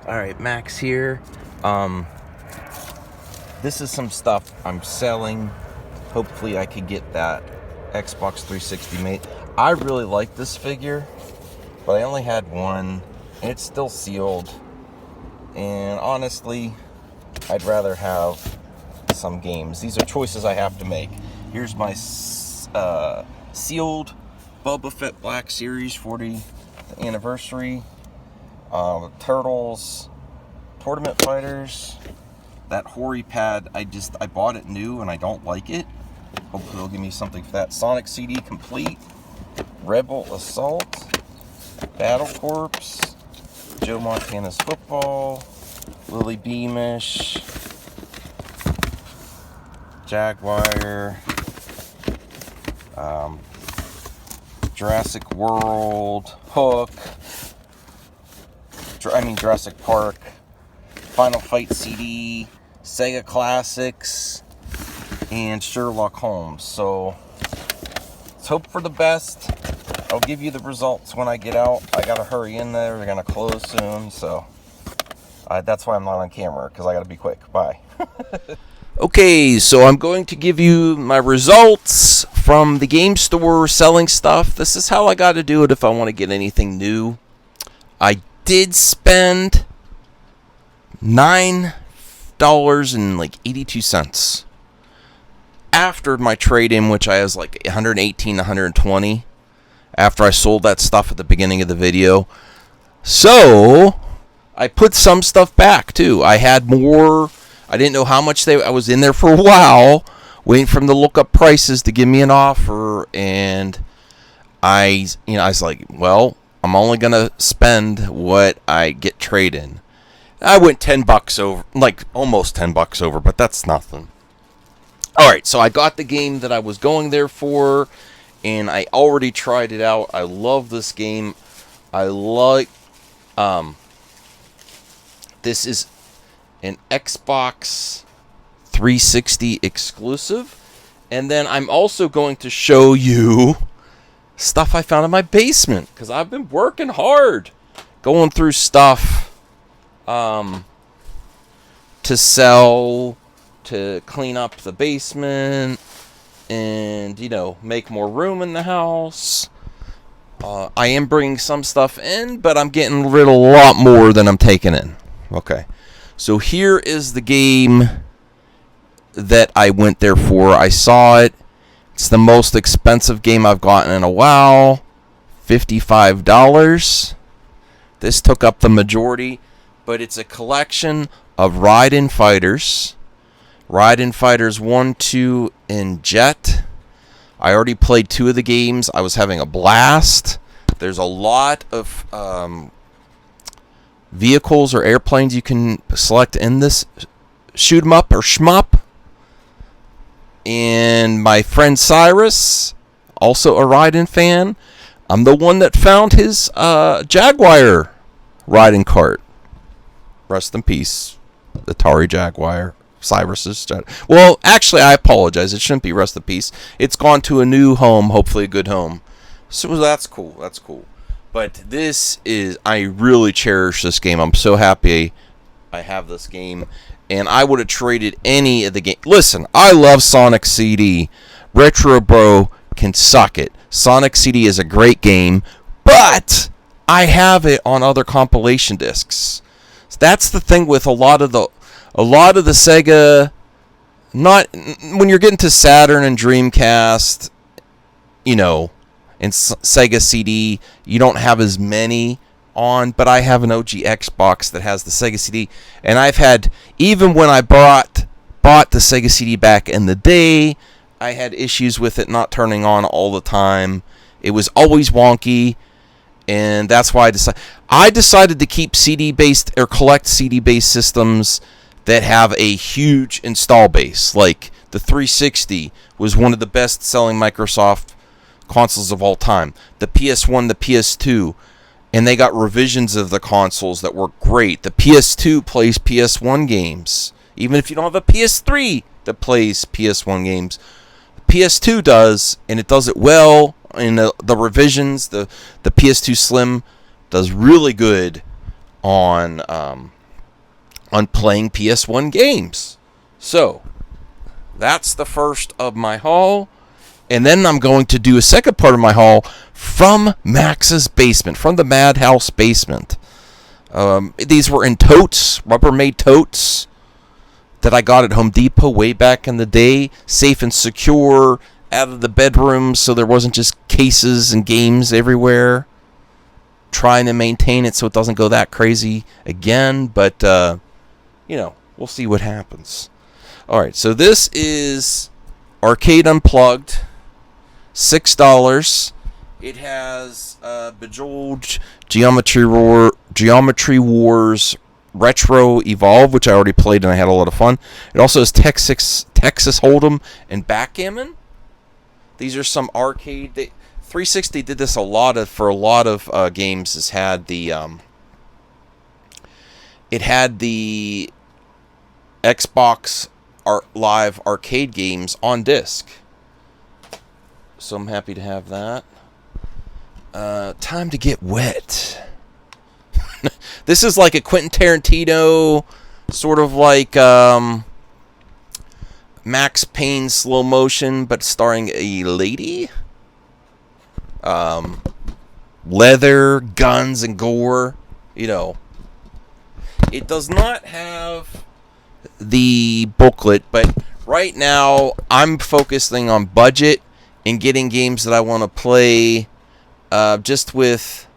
Alright, Max here. This is some stuff I'm selling. Hopefully I could get that Xbox 360 made. I really like this figure, but I only had one, and it's still sealed. And honestly, I'd rather have some games. These are choices I have to make. Here's my sealed Boba Fett Black Series 40th anniversary. Turtles, Tournament Fighters, that Hori pad, I bought it new and I don't like it. Hopefully they'll give me something for that. Sonic CD Complete, Rebel Assault, Battle Corps, Joe Montana's Football, Lily Beamish, Jaguar, Jurassic World, Hook, Jurassic Park, Final Fight CD, Sega Classics, and Sherlock Holmes. So let's hope for the best. I'll give you the results when I get out. I gotta hurry in there. They're gonna close soon, so that's why I'm not on camera, because I gotta be quick. Bye. Okay, so I'm going to give you my results from the game store selling stuff. This is how I got to do it if I want to get anything new. I did spend $9.82 after my trade-in, which I was like 118, 120 after I sold that stuff at the beginning of the video. So I put some stuff back too. I had more. I didn't know how much I was in there for a while, waiting for them to look up prices to give me an offer, and I was like, well, I'm only gonna spend what I get trade in. I went $10 over, like almost $10 over, but that's nothing. All right, so I got the game that I was going there for, and I already tried it out. I love this game. I like. This is an Xbox 360 exclusive, and then I'm also going to show you stuff I found in my basement, because I've been working hard going through stuff to sell, to clean up the basement, and make more room in the house. I am bringing some stuff in, but I'm getting rid of a lot more than I'm taking in. Okay, so here is the game that I went there for. I saw it. It's the most expensive game I've gotten in a while. $55. This took up the majority, but it's a collection of Ride-In Fighters. Ride-In Fighters 1, 2, and Jet. I already played 2 of the games. I was having a blast. There's a lot of vehicles or airplanes you can select in this shoot 'em up or shmup. And my friend Cyrus, also a Ride-In fan, I'm the one that found his Jaguar riding cart. Rest in peace, Atari Jaguar. Cyrus's. Well, actually, I apologize. It shouldn't be rest in peace. It's gone to a new home, hopefully a good home. So that's cool. That's cool. But I really cherish this game. I'm so happy I have this game. And I would have traded any of the game. Listen, I love Sonic CD. Retro Bro can suck it. Sonic CD is a great game, but I have it on other compilation discs. So that's the thing with a lot of the Sega. Not when you're getting to Saturn and Dreamcast, and Sega CD, you don't have as many on, but I have an OG Xbox that has the Sega CD, and I've had, even when I bought the Sega CD back in the day, I had issues with it not turning on all the time. It was always wonky, and that's why I decided to keep CD-based or collect CD-based systems that have a huge install base. Like the 360 was one of the best-selling Microsoft consoles of all time. The PS1, the PS2, and they got revisions of the consoles that were great. The PS2 plays PS1 games. Even if you don't have a PS3 that plays PS1 games, the PS2 does, and it does it well. And the revisions, the PS2 Slim does really good on playing PS1 games. So that's the first of my haul. And then I'm going to do a second part of my haul from Max's basement, from the Madhouse basement. These were in totes, Rubbermaid totes that I got at Home Depot way back in the day. Safe and secure, out of the bedroom, so there wasn't just cases and games everywhere. Trying to maintain it so it doesn't go that crazy again, but, we'll see what happens. Alright, so this is Arcade Unplugged, $6. It has Bejeweled, Geometry Wars Retro Evolve, which I already played and I had a lot of fun. It also has Texas Hold'em and Backgammon. These are some arcade. 360 did this for a lot of games. It had the Xbox Live arcade games on disc. So I'm happy to have that. Time to Get Wet. This is like a Quentin Tarantino, sort of like Max Payne slow motion, but starring a lady. Leather, guns, and gore. It does not have the booklet, but right now I'm focusing on budget and getting games that I want to play just with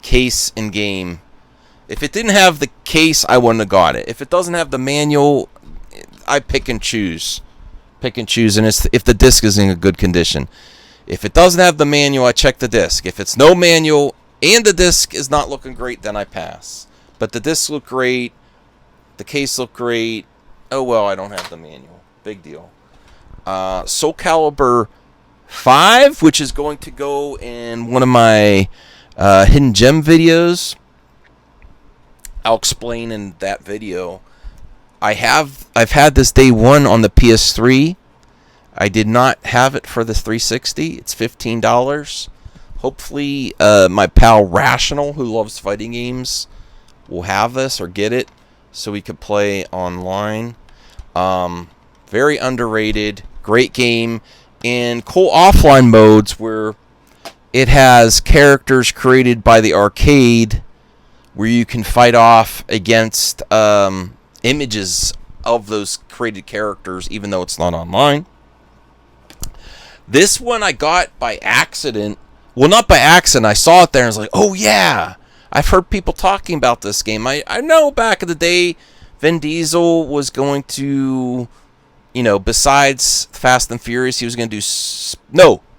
case and game. If it didn't have the case, I wouldn't have got it. If it doesn't have the manual, I pick and choose. And if the disc is in a good condition. If it doesn't have the manual, I check the disc. If it's no manual and the disc is not looking great, then I pass. But the disc look great. The case look great. Oh, well, I don't have the manual. Big deal. Soul Calibur 5, which is going to go in one of my Hidden Gem videos. I'll explain in that video. I've had this day one on the PS3. I did not have it for the 360. It's $15. Hopefully, my pal Rational, who loves fighting games, will have this or get it so we could play online. Very underrated, great game, and cool offline modes where it has characters created by the arcade where you can fight off against images of those created characters, even though it's not online. This one I got by accident. Well, not by accident. I saw it there and I was like, oh yeah, I've heard people talking about this game. I know back in the day, Vin Diesel was going to, besides Fast and Furious, he was going to do...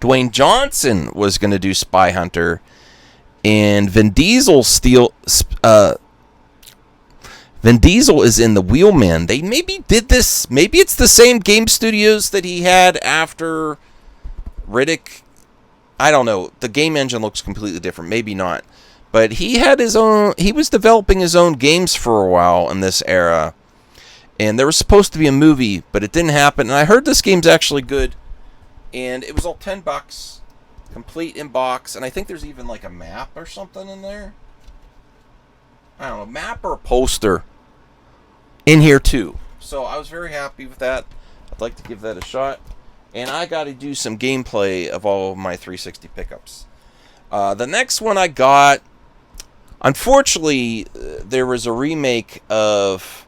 Dwayne Johnson was going to do Spy Hunter. And Vin Diesel is in the Wheelman. They maybe did this. Maybe it's the same game studios that he had after Riddick. I don't know. The game engine looks completely different. Maybe not. But he had his own... He was developing his own games for a while in this era. And there was supposed to be a movie, but it didn't happen. And I heard this game's actually good. And it was all $10. Complete in box. And I think there's even like a map or something in there. I don't know. Map or a poster in here too. So I was very happy with that. I'd like to give that a shot. And I got to do some gameplay of all of my 360 pickups. The next one I got... Unfortunately, there was a remake of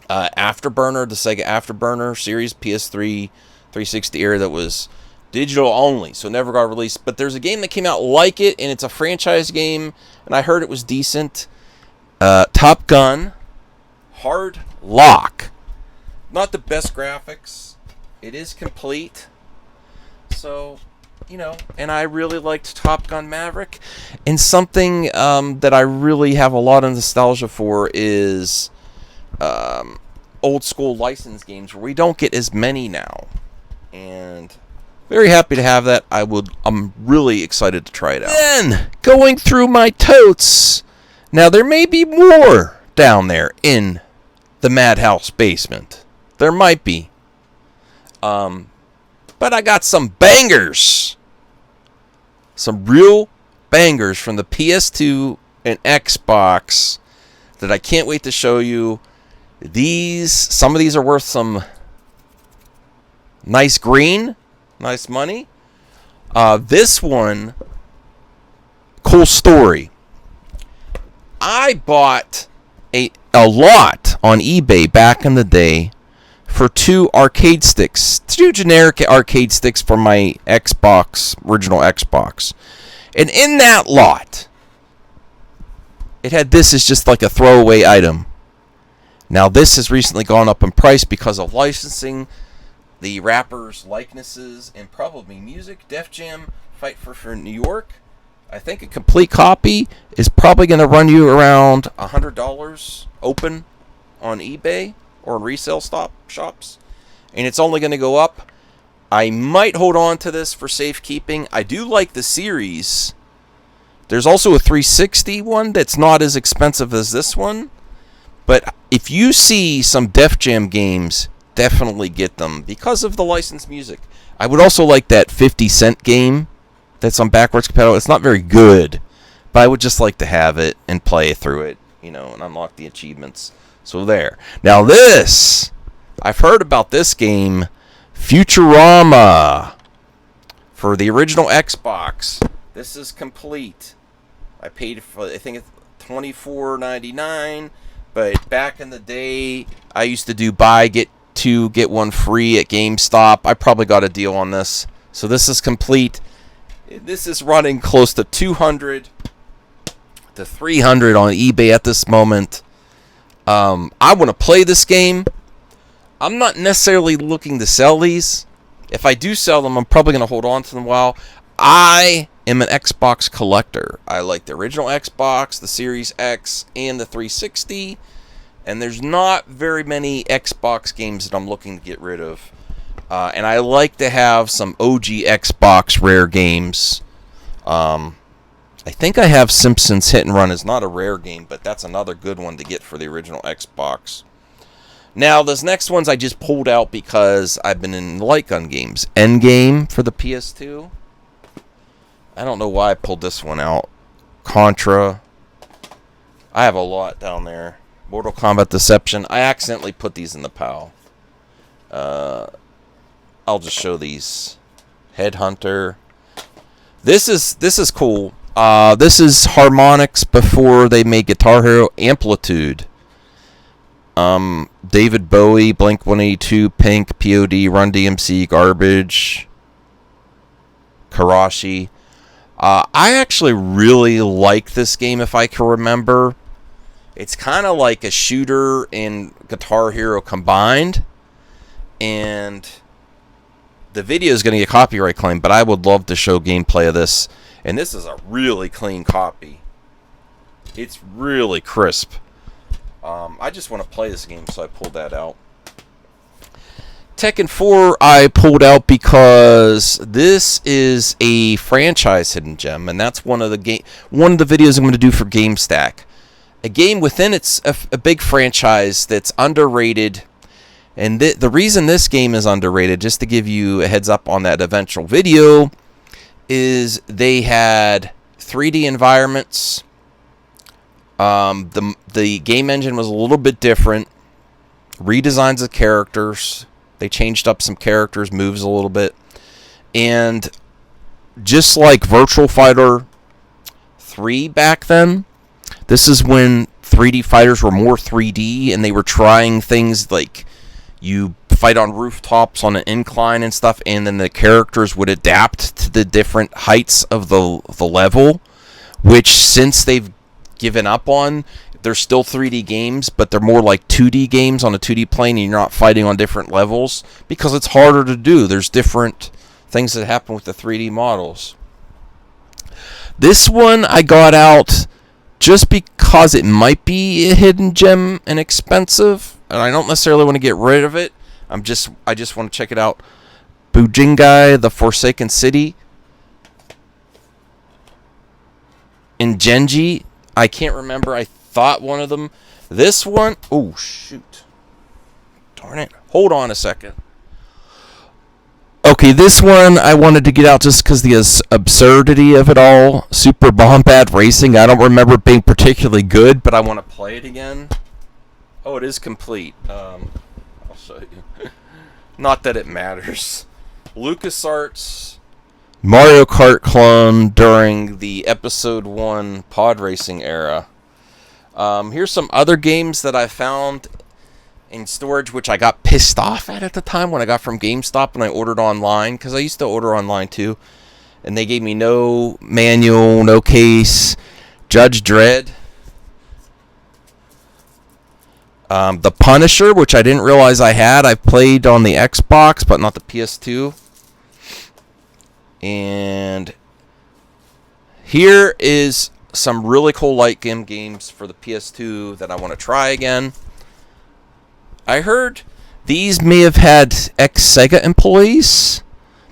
Afterburner, the Sega Afterburner series, PS3, 360 era, that was digital only, so never got released. But there's a game that came out like it, and it's a franchise game, and I heard it was decent. Top Gun, Hard Lock. Not the best graphics. It is complete. So... and I really liked Top Gun Maverick. And something that I really have a lot of nostalgia for is old school license games where we don't get as many now. And very happy to have that. I'm really excited to try it out. Then, going through my totes. Now, there may be more down there in the Madhouse basement. There might be. But I got some bangers. Some real bangers from the PS2 an Xbox that I can't wait to show you. Some of these are worth some nice green, nice money. This one, cool story. I bought a lot on eBay back in the day for 2 arcade sticks, 2 generic arcade sticks for my Xbox, original Xbox. And in that lot, it had this as just like a throwaway item. Now this has recently gone up in price because of licensing, the rappers' likenesses, and probably music. Def Jam Fight for New York. I think a complete copy is probably going to run you around $100 open on eBay or in resale shops. And it's only going to go up. I might hold on to this for safekeeping. I do like the series. There's also a 360 one that's not as expensive as this one. But if you see some Def Jam games, definitely get them because of the licensed music. I would also like that 50 Cent game that's on backwards compatible. It's not very good, but I would just like to have it and play through it, and unlock the achievements. So there. Now this, I've heard about this game, Futurama, for the original Xbox. This is complete. I paid for, I think it's $24.99. But back in the day, I used to do buy, get 2, get 1 free at GameStop. I probably got a deal on this. So this is complete. This is running close to $200 to $300 on eBay at this moment. I want to play this game. I'm not necessarily looking to sell these. If I do sell them, I'm probably going to hold on to them a while. I am an Xbox collector. I like the original Xbox, the Series X, and the 360. And there's not very many Xbox games that I'm looking to get rid of. And I like to have some OG Xbox rare games. I think I have Simpsons Hit and Run. It's not a rare game, but that's another good one to get for the original Xbox. Now, those next ones I just pulled out because I've been in light gun games. Endgame for the PS2. I don't know why I pulled this one out. Contra. I have a lot down there. Mortal Kombat Deception. I accidentally put these in the pile. I'll just show these. Headhunter. This is cool. This is Harmonix before they made Guitar Hero. Amplitude. David Bowie, Blink-182, Pink, POD, Run DMC, Garbage, Karashi. I actually really like this game, if I can remember. It's kind of like a shooter and Guitar Hero combined. And the video is going to get copyright claim, but I would love to show gameplay of this. And this is a really clean copy. It's really crisp. I just want to play this game, so I pulled that out. Tekken 4 I pulled out because this is a franchise hidden gem, and that's one of the videos I'm going to do for GameStack. A game within it's a big franchise that's underrated, and the reason this game is underrated, just to give you a heads up on that eventual video, is they had 3D environments. The game engine was a little bit different. Redesigns of characters. They changed up some characters, moves a little bit. And just like Virtual Fighter 3 back then, this is when 3D fighters were more 3D and they were trying things like you fight on rooftops on an incline and stuff, and then the characters would adapt to the different heights of the level, which since they've given up on, they're still 3D games, but they're more like 2D games on a 2D plane, and you're not fighting on different levels because it's harder to do. There's different things that happen with the 3D models. This one I got out just because it might be a hidden gem and expensive, and I don't necessarily want to get rid of it. I just want to check it out. Bujingai, The Forsaken City. In Genji, I can't remember. I thought one of them. This one, oh shoot. Darn it. Hold on a second. Okay, this one I wanted to get out just because the absurdity of it all. Super Bombad Racing. I don't remember it being particularly good, but I want to play it again. Oh, it is complete. I'll show you. Not that it matters. LucasArts Mario Kart clone during the Episode 1 pod racing era. Here's some other games that I found in storage, which I got pissed off at the time when I got from GameStop and I ordered online, because I used to order online too, and they gave me no manual, no case. Judge Dredd, The Punisher, which I didn't realize I had. I played on the Xbox, but not the PS2. And here is some really cool light game games for the PS2 that I want to try again. I heard these may have had ex-Sega employees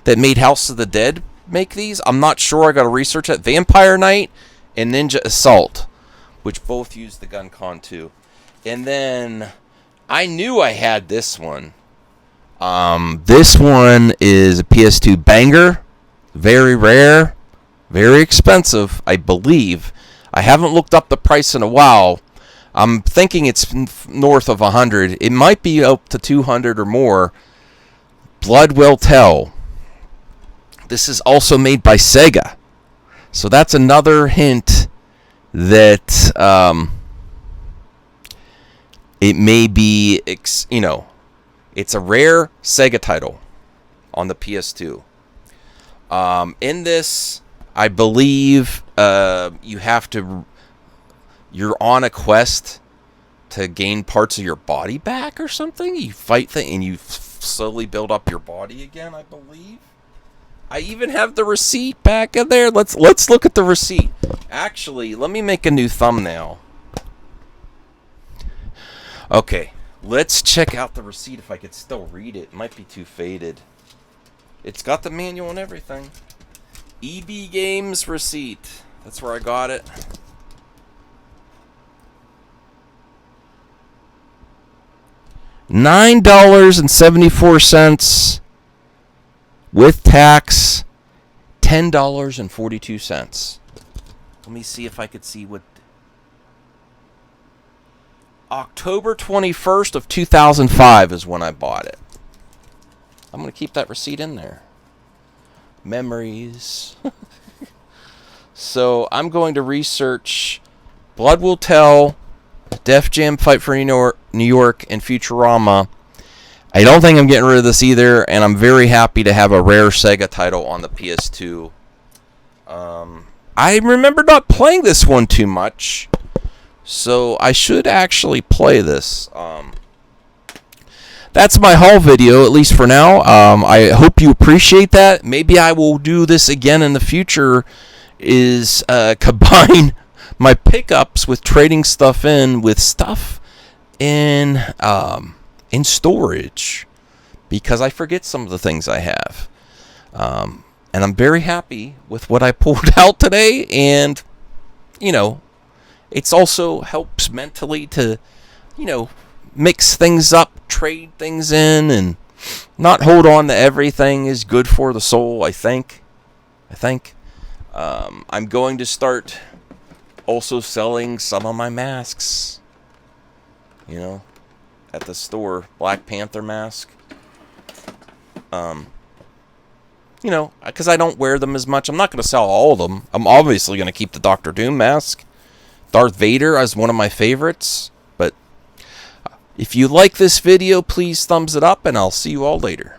that made House of the Dead make these. I'm not sure. I got to research it. Vampire Knight and Ninja Assault, which both use the Gun-Con 2. And then I knew I had this one. This one is a PS2 banger. Very rare. Very expensive, I believe. I haven't looked up the price in a while. I'm thinking it's north of 100. It might be up to 200 or more. Blood Will Tell. This is also made by Sega. So that's another hint that it may be, it's a rare Sega title on the PS2. In this, I believe you're on a quest to gain parts of your body back or something. You fight and you slowly build up your body again, I believe. I even have the receipt back in there. Let's look at the receipt. Actually, let me make a new thumbnail. Okay, let's check out the receipt if I could still read it. It might be too faded. It's got the manual and everything. EB Games receipt. That's where I got it. $9.74 with tax. $10.42. Let me see if I could see what. October 21st of 2005 is when I bought it. I'm going to keep that receipt in there. Memories. So I'm going to research Blood Will Tell, Def Jam Fight for New York, and Futurama. I don't think I'm getting rid of this either, and I'm very happy to have a rare Sega title on the PS2. I remember not playing this one too much, so I should actually play this. That's my haul video, at least for now. I hope you appreciate that. Maybe I will do this again in the future, is combine my pickups with trading stuff in with stuff in storage, because I forget some of the things I have. And I'm very happy with what I pulled out today, and it's also helps mentally to mix things up, trade things in, and not hold on to everything is good for the soul, I think. I'm going to start also selling some of my masks, at the store. Black Panther mask. Because I don't wear them as much. I'm not going to sell all of them. I'm obviously going to keep the Doctor Doom mask. Darth Vader is one of my favorites. But if you like this video, please thumbs it up, and I'll see you all later.